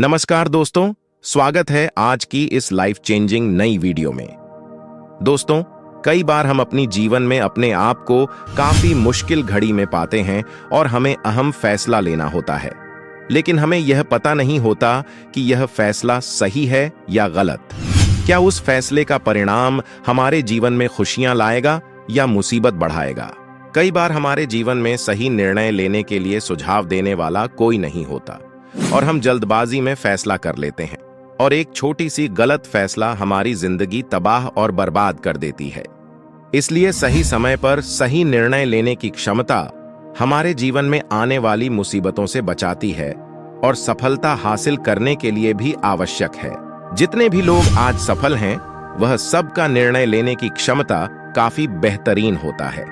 नमस्कार दोस्तों, स्वागत है आज की इस लाइफ चेंजिंग नई वीडियो में। दोस्तों, कई बार हम अपनी जीवन में अपने आप को काफी मुश्किल घड़ी में पाते हैं और हमें अहम फैसला लेना होता है, लेकिन हमें यह पता नहीं होता कि यह फैसला सही है या गलत। क्या उस फैसले का परिणाम हमारे जीवन में खुशियां लाएगा या मुसीबत बढ़ाएगा? कई बार हमारे जीवन में सही निर्णय लेने के लिए सुझाव देने वाला कोई नहीं होता और हम जल्दबाजी में फैसला कर लेते हैं और एक छोटी सी गलत फैसला हमारी जिंदगी तबाह और बर्बाद कर देती है। इसलिए सही समय पर सही निर्णय लेने की क्षमता हमारे जीवन में आने वाली मुसीबतों से बचाती है और सफलता हासिल करने के लिए भी आवश्यक है। जितने भी लोग आज सफल हैं, वह सबका निर्णय लेने की क्षमता काफी बेहतरीन होता है।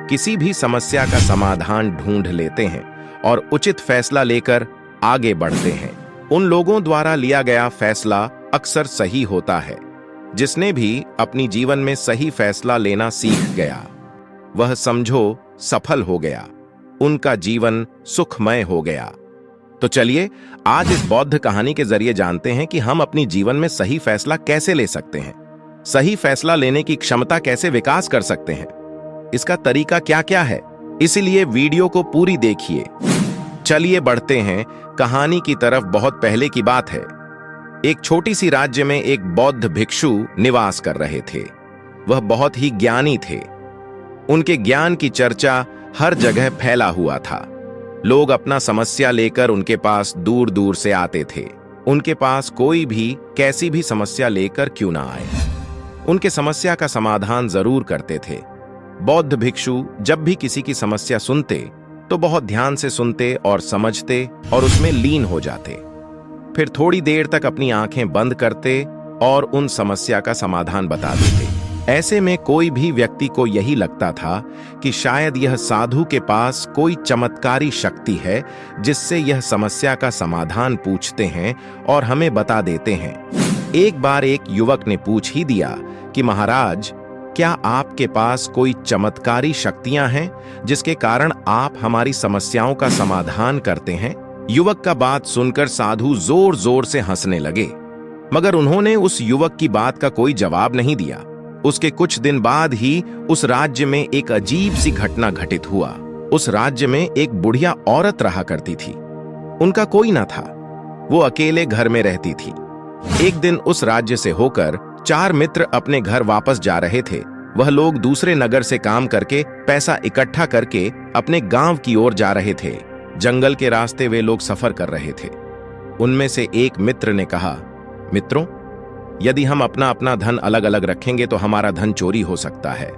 किसी भी समस्या का समाधान ढूंढ लेते हैं और उचित फैसला लेकर आगे बढ़ते हैं। उन लोगों द्वारा लिया गया फैसला अक्सर सही होता है। जिसने भी अपनी जीवन में सही फैसला लेना सीख गया, वह समझो सफल हो गया, उनका जीवन सुखमय हो गया। तो चलिए आज इस बौद्ध कहानी के जरिए जानते हैं कि हम अपनी जीवन में सही फैसला कैसे ले सकते हैं, सही फैसला लेने की क्षमता कैसे विकास कर सकते हैं, इसका तरीका क्या क्या है। इसीलिए वीडियो को पूरी देखिए। चलिए बढ़ते हैं कहानी की तरफ। बहुत पहले की बात है, एक छोटी सी राज्य में एक बौद्ध भिक्षु निवास कर रहे थे। वह बहुत ही ज्ञानी थे। उनके ज्ञान की चर्चा हर जगह फैला हुआ था। लोग अपना समस्या लेकर उनके पास दूर दूर से आते थे। उनके पास कोई भी कैसी भी समस्या लेकर क्यों ना आए, उनके समस्या का समाधान जरूर करते थे। बौद्ध भिक्षु जब भी किसी की समस्या सुनते तो बहुत ध्यान से सुनते और समझते और उसमें लीन हो जाते। फिर थोड़ी देर तक अपनी आंखें बंद करते और उन समस्या का समाधान बता देते। ऐसे में कोई भी व्यक्ति को यही लगता था कि शायद यह साधु के पास कोई चमत्कारी शक्ति है जिससे यह समस्या का समाधान पूछते हैं और हमें बता देते हैं। एक बार एक युवक ने पूछ ही दिया कि महाराज, क्या आपके पास कोई चमत्कारी शक्तियां हैं जिसके कारण आप हमारी समस्याओं का समाधान करते हैं? युवक का बात सुनकर साधु जोर जोर से हंसने लगे, मगर उन्होंने उस युवक की बात का कोई जवाब नहीं दिया। उसके कुछ दिन बाद ही उस राज्य में एक अजीब सी घटना घटित हुआ। उस राज्य में एक बुढ़िया औरत रहा करती थी। उनका कोई ना था, वो अकेले घर में रहती थी। एक दिन उस राज्य से होकर 4 मित्र अपने घर वापस जा रहे थे। वह लोग दूसरे नगर से काम करके पैसा इकट्ठा करके अपने गांव की ओर जा रहे थे। जंगल के रास्ते वे लोग सफर कर रहे थे। उनमें से एक मित्र ने कहा, मित्रों, यदि हम अपना अपना धन अलग अलग रखेंगे तो हमारा धन चोरी हो सकता है।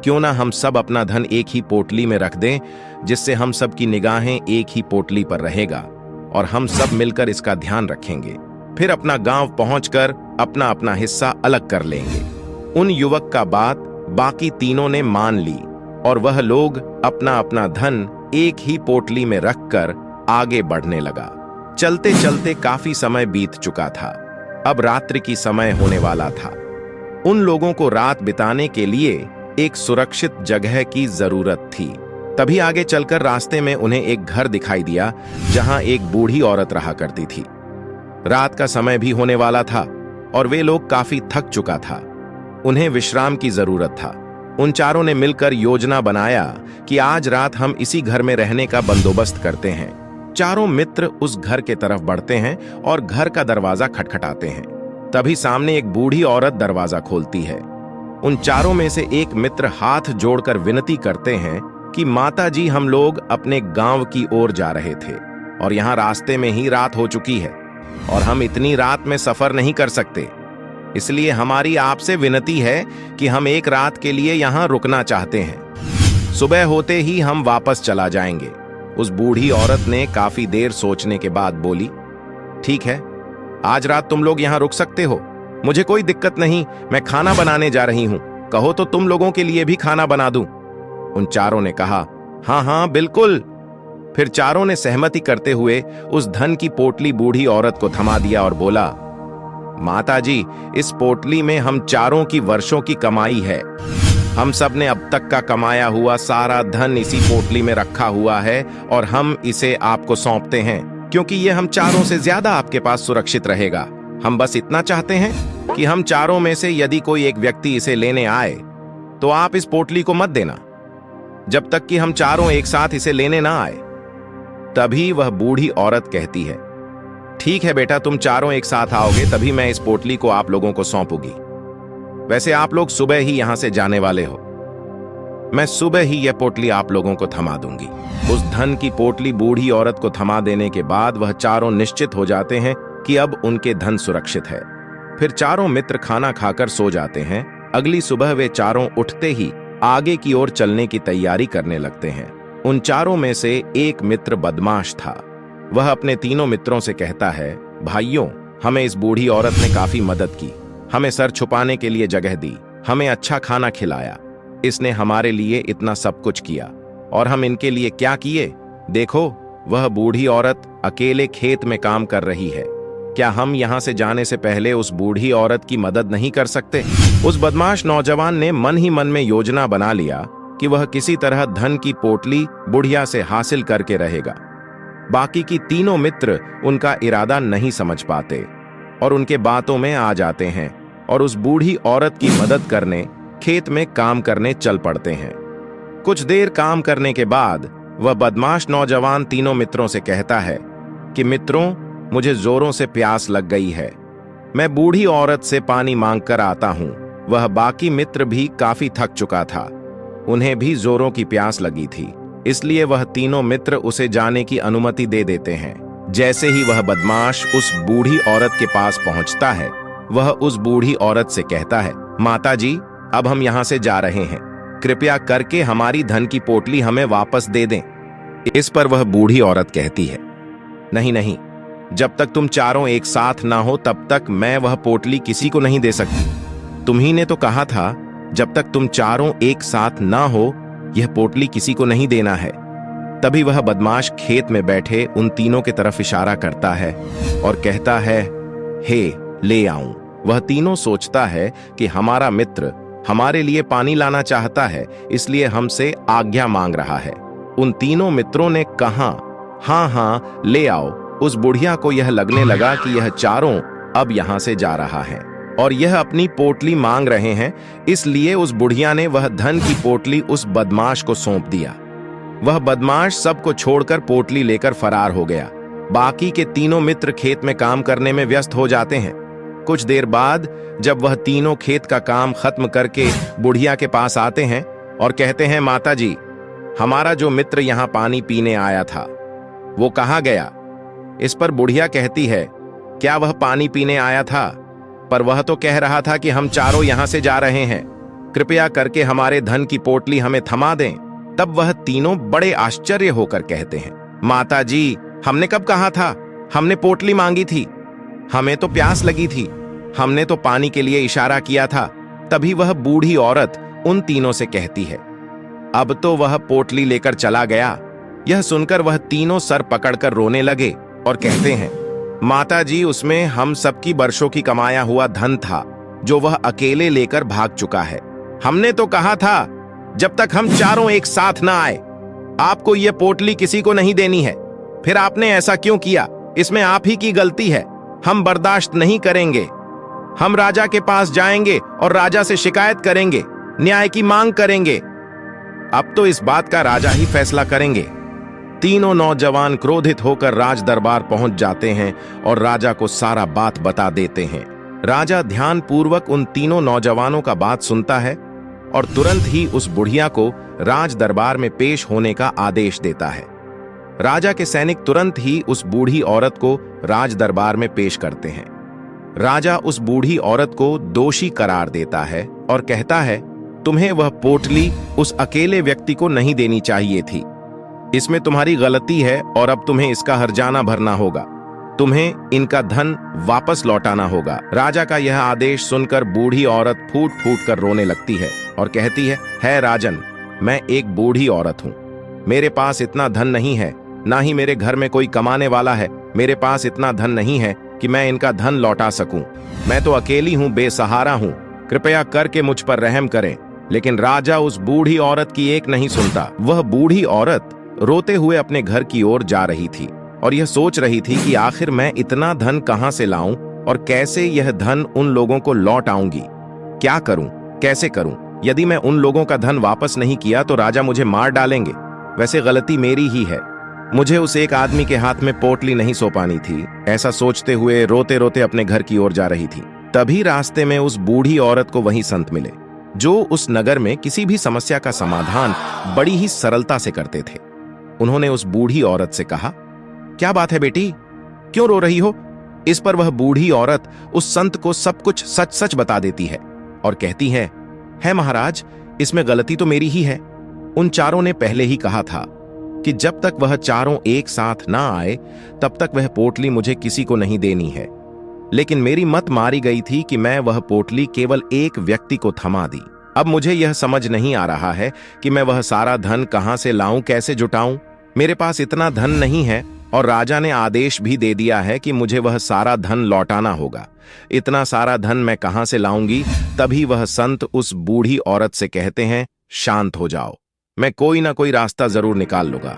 क्यों ना हम सब अपना धन एक ही पोटली में रख दें, जिससे हम सब की निगाहें एक ही पोटली पर रहेगा और हम सब मिलकर इसका ध्यान रखेंगे। फिर अपना गांव पहुंचकर अपना अपना हिस्सा अलग कर लेंगे। उन युवक का बात बाकी तीनों ने मान ली और वह लोग अपना अपना धन एक ही पोटली में रखकर आगे बढ़ने लगा। चलते चलते काफी समय बीत चुका था। अब रात्रि की समय होने वाला था। उन लोगों को रात बिताने के लिए एक सुरक्षित जगह की जरूरत थी। तभी आगे चलकर रास्ते में उन्हें एक घर दिखाई दिया जहां एक बूढ़ी औरत रहा करती थी। रात का समय भी होने वाला था और वे लोग काफी थक चुका था। उन्हें विश्राम की जरूरत था। उन चारों ने मिलकर योजना बनाया कि आज रात हम इसी घर में रहने का बंदोबस्त करते हैं। चारों मित्र उस घर के तरफ बढ़ते हैं और घर का दरवाजा खटखटाते हैं। तभी सामने एक बूढ़ी औरत दरवाजा खोलती है। उन चारों में से एक मित्र हाथ जोड़कर विनती करते हैं कि माता जी, हम लोग अपने गांव की ओर जा रहे थे और यहाँ रास्ते में ही रात हो चुकी है और हम इतनी रात में सफर नहीं कर सकते। इसलिए हमारी आपसे विनती है कि हम एक रात के लिए यहाँ रुकना चाहते हैं। सुबह होते ही हम वापस चला जाएंगे। उस बूढ़ी औरत ने काफी देर सोचने के बाद बोली, ठीक है, आज रात तुम लोग यहाँ रुक सकते हो, मुझे कोई दिक्कत नहीं। मैं खाना बनाने जा रही हूँ, कहो तो तुम लोगों के लिए भी खाना बना दूं। उन चारों ने कहा, हाँ हाँ बिल्कुल। फिर चारों ने सहमति करते हुए उस धन की पोटली बूढ़ी औरत को थमा दिया और बोला, माता जी, इस पोटली में हम चारों की वर्षों की कमाई है। हम सब ने अब तक का कमाया हुआ सारा धन इसी पोटली में रखा हुआ है और हम इसे आपको सौंपते हैं। क्योंकि ये हम चारों से ज्यादा आपके पास सुरक्षित रहेगा। हम बस इतना चाहते हैं कि हम चारों में से यदि कोई एक व्यक्ति इसे लेने आए तो आप इस पोटली को मत देना जब तक कि हम चारों एक साथ इसे लेने ना आए। तभी वह बूढ़ी औरत कहती है, ठीक है बेटा, तुम चारों एक साथ आओगे तभी मैं इस पोटली को आप लोगों को सौंपूंगी। वैसे आप लोग सुबह ही यहां से जाने वाले हो, मैं सुबह ही यह पोटली आप लोगों को थमा दूंगी। उस धन की पोटली बूढ़ी औरत को थमा देने के बाद वह चारों निश्चित हो जाते हैं कि अब उनके धन सुरक्षित है। फिर चारों मित्र खाना खाकर सो जाते हैं। अगली सुबह वे चारों उठते ही आगे की ओर चलने की तैयारी करने लगते हैं। उन चारों में से एक मित्र बदमाश था। वह अपने तीनों मित्रों से कहता है, भाइयों, हमें इस बूढ़ी औरत ने काफी मदद की, हमें सर छुपाने के लिए जगह दी, हमें अच्छा खाना खिलाया, इसने हमारे लिए इतना सब कुछ किया और हम इनके लिए क्या किए? देखो, वह बूढ़ी औरत अकेले खेत में काम कर रही है। क्या हम यहां से जाने से पहले उस बूढ़ी औरत की मदद नहीं कर सकते? उस बदमाश नौजवान ने मन ही मन में योजना बना लिया कि वह किसी तरह धन की पोटली बुढ़िया से हासिल करके रहेगा। बाकी की तीनों मित्र उनका इरादा नहीं समझ पाते और उनके बातों में आ जाते हैं और उस बूढ़ी औरत की मदद करने खेत में काम करने चल पड़ते हैं। कुछ देर काम करने के बाद वह बदमाश नौजवान तीनों मित्रों से कहता है कि मित्रों, मुझे जोरों से प्यास लग गई है, मैं बूढ़ी औरत से पानी मांगकर आता हूं। वह बाकी मित्र भी काफी थक चुका था, उन्हें भी जोरों की प्यास लगी थी, इसलिए वह तीनों मित्र उसे जाने की अनुमति दे देते हैं। जैसे ही वह बदमाश उस बूढ़ी औरत के पास पहुंचता है, वह उस बूढ़ी औरत से कहता है, माता जी, अब हम यहां से जा रहे हैं, कृपया करके हमारी धन की पोटली हमें वापस दे दें। इस पर वह बूढ़ी औरत कहती है, नहीं नहीं, जब तक तुम चारों एक साथ ना हो तब तक मैं वह पोटली किसी को नहीं दे सकती। तुम्ही ने तो कहा था जब तक तुम चारों एक साथ ना हो यह पोटली किसी को नहीं देना है। तभी वह बदमाश खेत में बैठे उन तीनों की तरफ इशारा करता है और कहता है, हे, ले आऊं। वह तीनों सोचता है कि हमारा मित्र हमारे लिए पानी लाना चाहता है, इसलिए हमसे आज्ञा मांग रहा है। उन तीनों मित्रों ने कहा, हाँ हाँ, ले आओ। उस बुढ़िया को यह लगने लगा कि यह चारों अब यहां से जा रहा है और यह अपनी पोटली मांग रहे हैं, इसलिए उस बुढ़िया ने वह धन की पोटली उस बदमाश को सौंप दिया। वह बदमाश सबको छोड़कर पोटली लेकर फरार हो गया। बाकी के तीनों मित्र खेत में काम करने में व्यस्त हो जाते हैं। कुछ देर बाद जब वह तीनों खेत का काम खत्म करके बुढ़िया के पास आते हैं और कहते हैं, माता जी, हमारा जो मित्र यहां पानी पीने आया था वो कहाँ गया? इस पर बुढ़िया कहती है, क्या वह पानी पीने आया था? पर वह तो कह रहा था कि हम चारों यहां से जा रहे हैं, कृपया करके हमारे धन की पोटली हमें थमा दें। तब वह तीनों बड़े आश्चर्य होकर कहते हैं, माता जी, हमने कब कहा था? हमने पोटली मांगी थी, हमें तो प्यास लगी थी, हमने तो पानी के लिए इशारा किया था। तभी वह बूढ़ी औरत उन तीनों से कहती है, अब तो वह पोटली लेकर चला गया। यह सुनकर वह तीनों सर पकड़कर रोने लगे और कहते हैं, माता जी, उसमें हम सबकी वर्षों की कमाया हुआ धन था जो वह अकेले लेकर भाग चुका है। हमने तो कहा था जब तक हम चारों एक साथ ना आए आपको यह पोटली किसी को नहीं देनी है, फिर आपने ऐसा क्यों किया? इसमें आप ही की गलती है, हम बर्दाश्त नहीं करेंगे। हम राजा के पास जाएंगे और राजा से शिकायत करेंगे, न्याय की मांग करेंगे। अब तो इस बात का राजा ही फैसला करेंगे। तीनों नौजवान क्रोधित होकर राज दरबार पहुंच जाते हैं और राजा को सारा बात बता देते हैं। राजा ध्यानपूर्वक उन तीनों नौजवानों का बात सुनता है और तुरंत ही उस बुढ़िया को राज दरबार में पेश होने का आदेश देता है। राजा के सैनिक तुरंत ही उस बूढ़ी औरत को राज दरबार में पेश करते हैं। राजा उस बूढ़ी औरत को दोषी करार देता है और कहता है, तुम्हें वह पोटली उस अकेले व्यक्ति को नहीं देनी चाहिए थी, इसमें तुम्हारी गलती है और अब तुम्हें इसका हर्जाना भरना होगा, तुम्हें इनका धन वापस लौटाना होगा। राजा का यह आदेश सुनकर बूढ़ी औरत फूट फूट कर रोने लगती है और कहती है राजन, मैं एक बूढ़ी औरत हूं, मेरे पास इतना धन नहीं है, ना ही मेरे घर में कोई कमाने वाला है, मेरे पास इतना धन नहीं है कि मैं इनका धन लौटा सकूं। मैं तो अकेली हूं, बेसहारा हूं, कृपया करके मुझ पर रहम करें। लेकिन राजा उस बूढ़ी औरत की एक नहीं सुनता। वह बूढ़ी औरत रोते हुए अपने घर की ओर जा रही थी और यह सोच रही थी कि आखिर मैं इतना धन कहां से लाऊं और कैसे यह धन उन लोगों को लौट आऊंगी। क्या करूं, कैसे करूं? यदि मैं उन लोगों का धन वापस नहीं किया तो राजा मुझे मार डालेंगे। वैसे गलती मेरी ही है, मुझे उस एक आदमी के हाथ में पोटली नहीं सौंपानी थी। ऐसा सोचते हुए रोते रोते अपने घर की ओर जा रही थी। तभी रास्ते में उस बूढ़ी औरत को वही संत मिले, जो उस नगर में किसी भी समस्या का समाधान बड़ी ही सरलता से करते थे। उन्होंने उस बूढ़ी औरत से कहा, क्या बात है बेटी, क्यों रो रही हो? इस पर वह बूढ़ी औरत उस संत को सब कुछ सच सच बता देती है और कहती है महाराज, इसमें गलती तो मेरी ही है। उन चारों ने पहले ही कहा था कि जब तक वह चारों एक साथ ना आए तब तक वह पोटली मुझे किसी को नहीं देनी है। लेकिन मेरी मत मारी गई थी कि मैं वह पोटली केवल एक व्यक्ति को थमा दी। अब मुझे यह समझ नहीं आ रहा है कि मैं वह सारा धन कहां से लाऊं, कैसे जुटाऊं। मेरे पास इतना धन नहीं है और राजा ने आदेश भी दे दिया है कि मुझे वह सारा धन लौटाना होगा। इतना सारा धन मैं कहां से लाऊंगी? तभी वह संत उस बूढ़ी औरत से कहते हैं, शांत हो जाओ, मैं कोई ना कोई रास्ता जरूर निकाल लूंगा।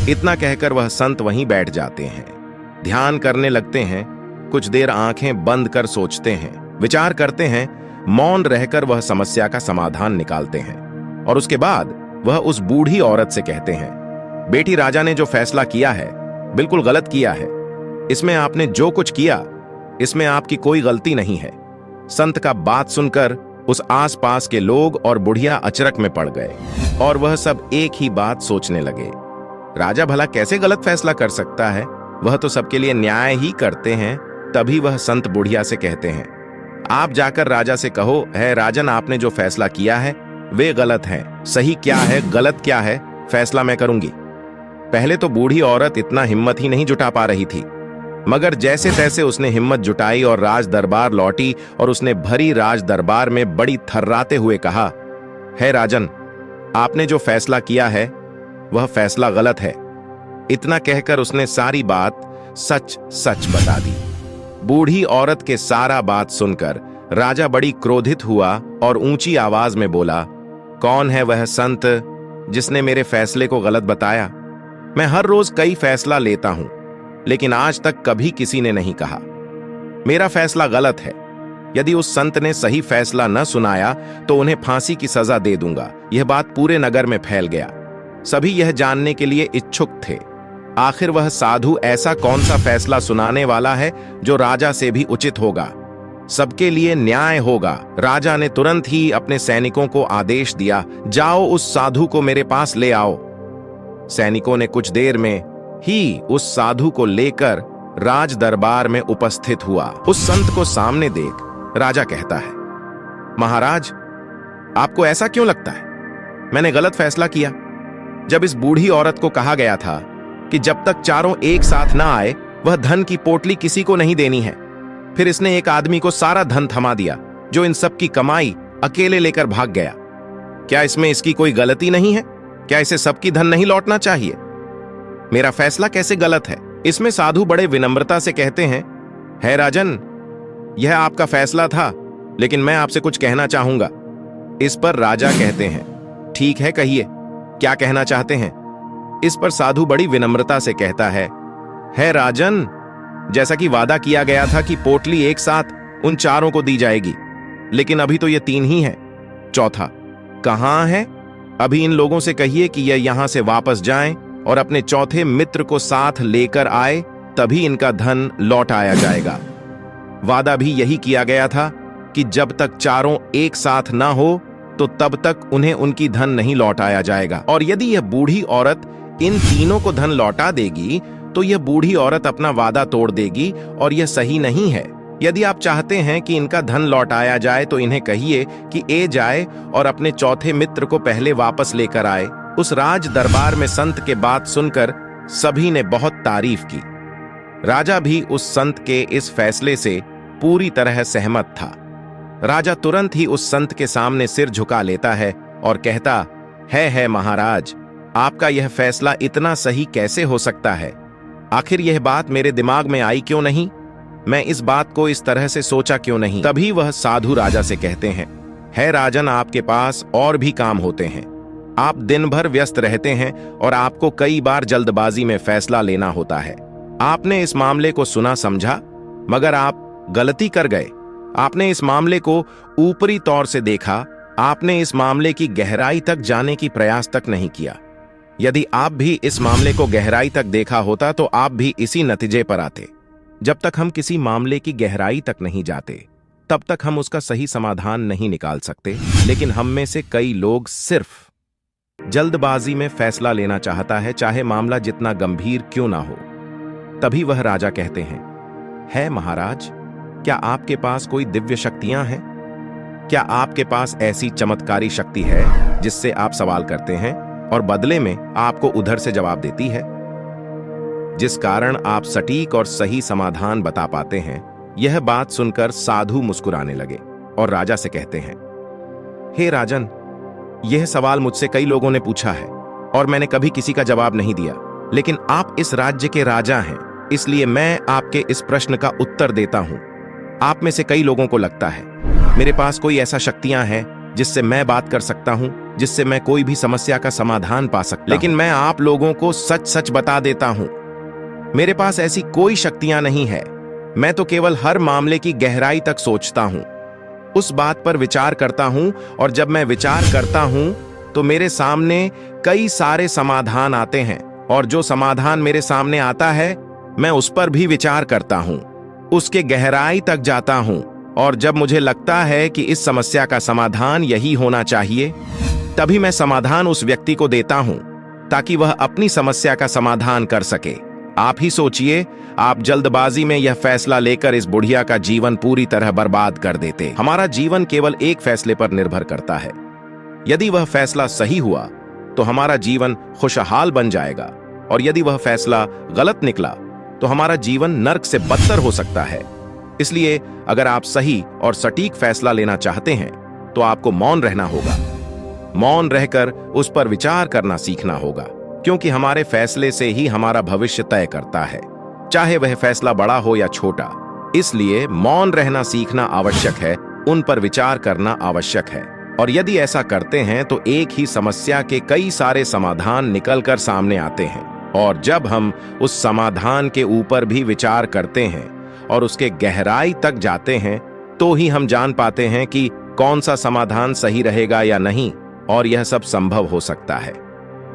इतना कहकर वह संत वहीं बैठ जाते हैं, ध्यान करने लगते हैं। कुछ देर आंखें बंद कर सोचते हैं, विचार करते हैं। मौन रहकर वह समस्या का समाधान निकालते हैं और उसके बाद वह उस बूढ़ी औरत से कहते हैं, बेटी, राजा ने जो फैसला किया है बिल्कुल गलत किया है। इसमें आपने जो कुछ किया इसमें आपकी कोई गलती नहीं है। संत का बात सुनकर उस आसपास के लोग और बुढ़िया अचरक में पड़ गए और वह सब एक ही बात सोचने लगे, राजा भला कैसे गलत फैसला कर सकता है? वह तो सबके लिए न्याय ही करते हैं। तभी वह संत बुढ़िया से कहते हैं, आप जाकर राजा से कहो, है राजन, आपने जो फैसला किया है वे गलत है। सही क्या है, गलत क्या है, फैसला मैं करूंगी। पहले तो बूढ़ी औरत इतना हिम्मत ही नहीं जुटा पा रही थी, मगर जैसे तैसे उसने हिम्मत जुटाई और राज दरबार लौटी और उसने भरी राज दरबार में बड़ी थर्राते हुए कहा, है राजन, आपने जो फैसला किया है वह फैसला गलत है। इतना कहकर उसने सारी बात सच सच बता दी। बूढ़ी औरत के सारा बात सुनकर राजा बड़ी क्रोधित हुआ और ऊंची आवाज में बोला, कौन है वह संत जिसने मेरे फैसले को गलत बताया? मैं हर रोज कई फैसला लेता हूं, लेकिन आज तक कभी किसी ने नहीं कहा मेरा फैसला गलत है। यदि उस संत ने सही फैसला न सुनाया तो उन्हें फांसी की सजा दे दूंगा। यह बात पूरे नगर में फैल गया। सभी यह जानने के लिए इच्छुक थे, आखिर वह साधु ऐसा कौन सा फैसला सुनाने वाला है जो राजा से भी उचित होगा, सबके लिए न्याय होगा। राजा ने तुरंत ही अपने सैनिकों को आदेश दिया, जाओ उस साधु को मेरे पास ले आओ। सैनिकों ने कुछ देर में ही उस साधु को लेकर राज दरबार में उपस्थित हुआ। उस संत को सामने देख राजा कहता है, महाराज, आपको ऐसा क्यों लगता है मैंने गलत फैसला किया? जब इस बूढ़ी औरत को कहा गया था कि जब तक चारों एक साथ ना आए वह धन की पोटली किसी को नहीं देनी है, फिर इसने एक आदमी को सारा धन थमा दिया जो इन सब की कमाई अकेले लेकर भाग गया। क्या इसमें इसकी कोई गलती नहीं है? क्या इसे सबकी धन नहीं लौटना चाहिए? मेरा फैसला कैसे गलत है? इसमें साधु बड़े विनम्रता से कहते हैं, है राजन, यह आपका फैसला था, लेकिन मैं आपसे कुछ कहना चाहूंगा। इस पर राजा कहते हैं, ठीक है, कहिए, क्या कहना चाहते हैं? इस पर साधु बड़ी विनम्रता से कहता है राजन, जैसा कि वादा किया गया था कि पोटली एक साथ उन चारों को दी जाएगी, लेकिन अभी तो ये 3 ही है। चौथा कहां है? अभी इन लोगों से कहिए कि ये यहां से वापस जाएं और अपने चौथे मित्र को साथ लेकर आए, तभी इनका धन लौट आया जाएगा। वादा भी यही किया गया था कि जब तक चारों एक साथ ना हो तो तब तक उन्हें उनकी धन नहीं लौटाया जाएगा। और यदि यह बूढ़ी औरत इन तीनों को धन लौटा देगी तो यह बूढ़ी औरत अपना वादा तोड़ देगी और यह सही नहीं है। यदि आप चाहते हैं कि इनका धन लौटाया जाए तो इन्हें कहिए कि ए जाए और अपने चौथे मित्र को पहले वापस लेकर आए। उस राज दरबार में संत के बात सुनकर सभी ने बहुत तारीफ की। राजा भी उस संत के इस फैसले से पूरी तरह सहमत था। राजा तुरंत ही उस संत के सामने सिर झुका लेता है और कहता है महाराज, आपका यह फैसला इतना सही कैसे हो सकता है? आखिर यह बात मेरे दिमाग में आई क्यों नहीं? मैं इस बात को इस तरह से सोचा क्यों नहीं? तभी वह साधु राजा से कहते हैं, है राजन, आपके पास और भी काम होते हैं। आप दिन भर व्यस्त रहते हैं और आपको कई बार जल्दबाजी में फैसला लेना होता है। आपने इस मामले को सुना समझा, मगर आप गलती कर गए। आपने इस मामले को ऊपरी तौर से देखा, आपने इस मामले की गहराई तक जाने की प्रयास तक नहीं किया। यदि आप भी इस मामले को गहराई तक देखा होता तो आप भी इसी नतीजे पर आते। जब तक हम किसी मामले की गहराई तक नहीं जाते, तब तक हम उसका सही समाधान नहीं निकाल सकते। लेकिन हम में से कई लोग सिर्फ जल्दबाजी में फैसला लेना चाहता है, चाहे मामला जितना गंभीर क्यों ना हो। तभी वह राजा कहते हैं, है महाराज, क्या आपके पास कोई दिव्य शक्तियां हैं? क्या आपके पास ऐसी चमत्कारी शक्ति है जिससे आप सवाल करते हैं और बदले में आपको उधर से जवाब देती है, जिस कारण आप सटीक और सही समाधान बता पाते हैं? यह बात सुनकर साधु मुस्कुराने लगे और राजा से कहते हैं, हे राजन, यह सवाल मुझसे कई लोगों ने पूछा है और मैंने कभी किसी का जवाब नहीं दिया, लेकिन आप इस राज्य के राजा हैं, इसलिए मैं आपके इस प्रश्न का उत्तर देता हूं। आप में से कई लोगों को लगता है मेरे पास कोई ऐसा शक्तियां हैं जिससे मैं बात कर सकता हूं, जिससे मैं कोई भी समस्या का समाधान पा सकता हूं। लेकिन मैं आप लोगों को सच सच बता देता हूं, मेरे पास ऐसी कोई शक्तियां नहीं है। मैं तो केवल हर मामले की गहराई तक सोचता हूं, उस बात पर विचार करता हूं, और जब मैं विचार करता हूं तो मेरे सामने कई सारे समाधान आते हैं, और जो समाधान मेरे सामने आता है मैं उस पर भी विचार करता हूं, उसके गहराई तक जाता हूं, और जब मुझे लगता है कि इस समस्या का समाधान यही होना चाहिए, तभी मैं समाधान उस व्यक्ति को देता हूं ताकि वह अपनी समस्या का समाधान कर सके। आप ही सोचिए, आप जल्दबाजी में यह फैसला लेकर इस बुढ़िया का जीवन पूरी तरह बर्बाद कर देते। हमारा जीवन केवल एक फैसले पर निर्भर करता है। यदि वह फैसला सही हुआ तो हमारा जीवन खुशहाल बन जाएगा, और यदि वह फैसला गलत निकला तो हमारा जीवन नर्क से बदतर हो सकता है। इसलिए अगर आप सही और सटीक फैसला लेना चाहते हैं तो आपको मौन रहना होगा। मौन रहकर उस पर विचार करना सीखना होगा, क्योंकि हमारे फैसले से ही हमारा भविष्य तय करता है, चाहे वह फैसला बड़ा हो या छोटा। इसलिए मौन रहना सीखना आवश्यक है, उन पर विचार करना आवश्यक है, और यदि ऐसा करते हैं तो एक ही समस्या के कई सारे समाधान निकलकर सामने आते हैं। और जब हम उस समाधान के ऊपर भी विचार करते हैं और उसके गहराई तक जाते हैं, तो ही हम जान पाते हैं कि कौन सा समाधान सही रहेगा या नहीं, और यह सब संभव हो सकता है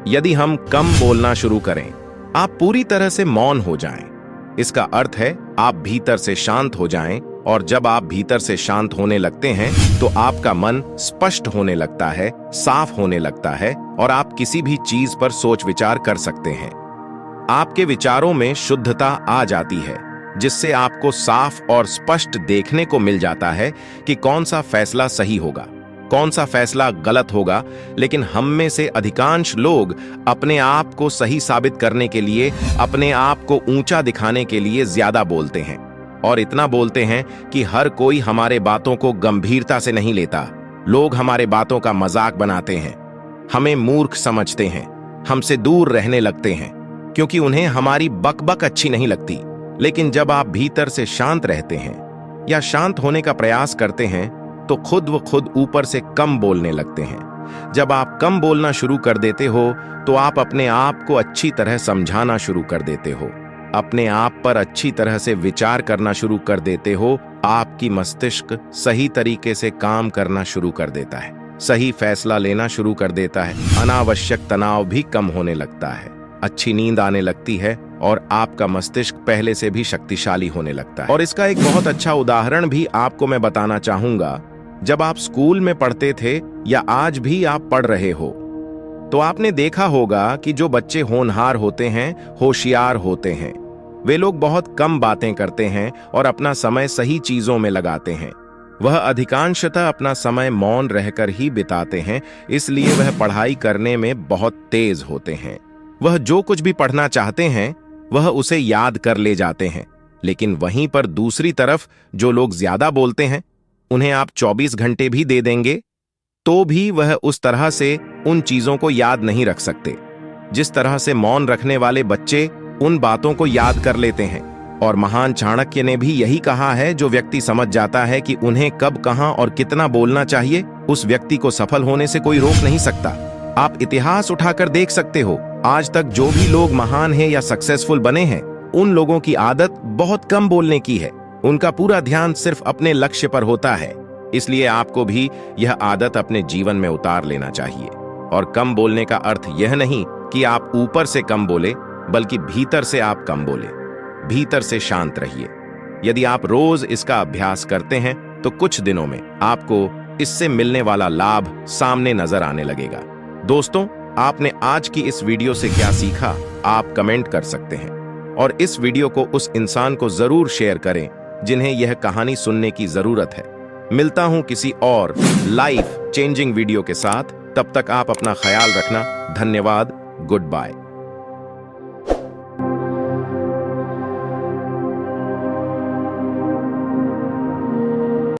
यदि हम कम बोलना शुरू करें, आप पूरी तरह से मौन हो जाएं। इसका अर्थ है आप भीतर से शांत हो जाएं, और जब आप भीतर से शांत होने लगते हैं तो आपका मन स्पष्ट होने लगता है, साफ होने लगता है, और आप किसी भी चीज पर सोच विचार कर सकते हैं। आपके विचारों में शुद्धता आ जाती है, जिससे आपको साफ और स्पष्ट देखने को मिल जाता है कि कौन सा फैसला सही होगा, कौन सा फैसला गलत होगा। लेकिन हम में से अधिकांश लोग अपने आप को सही साबित करने के लिए, अपने आप को ऊंचा दिखाने के लिए ज्यादा बोलते हैं, और इतना बोलते हैं कि हर कोई हमारे बातों को गंभीरता से नहीं लेता। लोग हमारे बातों का मजाक बनाते हैं, हमें मूर्ख समझते हैं, हमसे दूर रहने लगते हैं, क्योंकि उन्हें हमारी बकबक अच्छी नहीं लगती। लेकिन जब आप भीतर से शांत रहते हैं या शांत होने का प्रयास करते हैं तो खुद व खुद ऊपर से कम बोलने लगते हैं। जब आप कम बोलना शुरू कर देते हो तो आप अपने आप को अच्छी तरह समझाना शुरू कर देते हो, अपने आप पर अच्छी तरह से विचार करना शुरू कर देते हो। आपकी मस्तिष्क सही तरीके से काम करना शुरू कर देता है, सही फैसला लेना शुरू कर देता है, अनावश्यक तनाव भी कम होने लगता है, अच्छी नींद आने लगती है, और आपका मस्तिष्क पहले से भी शक्तिशाली होने लगता है। और इसका एक बहुत अच्छा उदाहरण भी आपको मैं बताना चाहूंगा। जब आप स्कूल में पढ़ते थे या आज भी आप पढ़ रहे हो, तो आपने देखा होगा कि जो बच्चे होनहार होते हैं, होशियार होते हैं, वे लोग बहुत कम बातें करते हैं और अपना समय सही चीजों में लगाते हैं। वह अधिकांशतः अपना समय मौन रहकर ही बिताते हैं, इसलिए वह पढ़ाई करने में बहुत तेज होते हैं। वह जो कुछ भी पढ़ना चाहते हैं वह उसे याद कर ले जाते हैं। लेकिन वहीं पर दूसरी तरफ जो लोग ज्यादा बोलते हैं, उन्हें आप 24 घंटे भी दे देंगे तो भी वह उस तरह से उन चीजों को याद नहीं रख सकते जिस तरह से मौन रखने वाले बच्चे उन बातों को याद कर लेते हैं। और महान चाणक्य ने भी यही कहा है, जो व्यक्ति समझ जाता है कि उन्हें कब, कहां और कितना बोलना चाहिए, उस व्यक्ति को सफल होने से कोई रोक नहीं सकता। आप इतिहास उठाकर देख सकते हो, आज तक जो भी लोग महान हैं या सक्सेसफुल बने हैं, उन लोगों की आदत बहुत कम बोलने की है। उनका पूरा ध्यान सिर्फ अपने लक्ष्य पर होता है। इसलिए आपको भी यह आदत अपने जीवन में उतार लेना चाहिए। और कम बोलने का अर्थ यह नहीं कि आप ऊपर से कम बोले, बल्कि भीतर से आप कम बोले। भीतर से शांत रहिए। यदि आप रोज इसका अभ्यास करते हैं तो कुछ दिनों में आपको इससे मिलने वाला लाभ सामने नजर आने लगेगा। दोस्तों, आपने आज की इस वीडियो से क्या सीखा, आप कमेंट कर सकते हैं। और इस वीडियो को उस इंसान को जरूर शेयर करें जिन्हें यह कहानी सुनने की जरूरत है। मिलता हूं किसी और लाइफ चेंजिंग वीडियो के साथ। तब तक आप अपना ख्याल रखना। धन्यवाद। Good bye.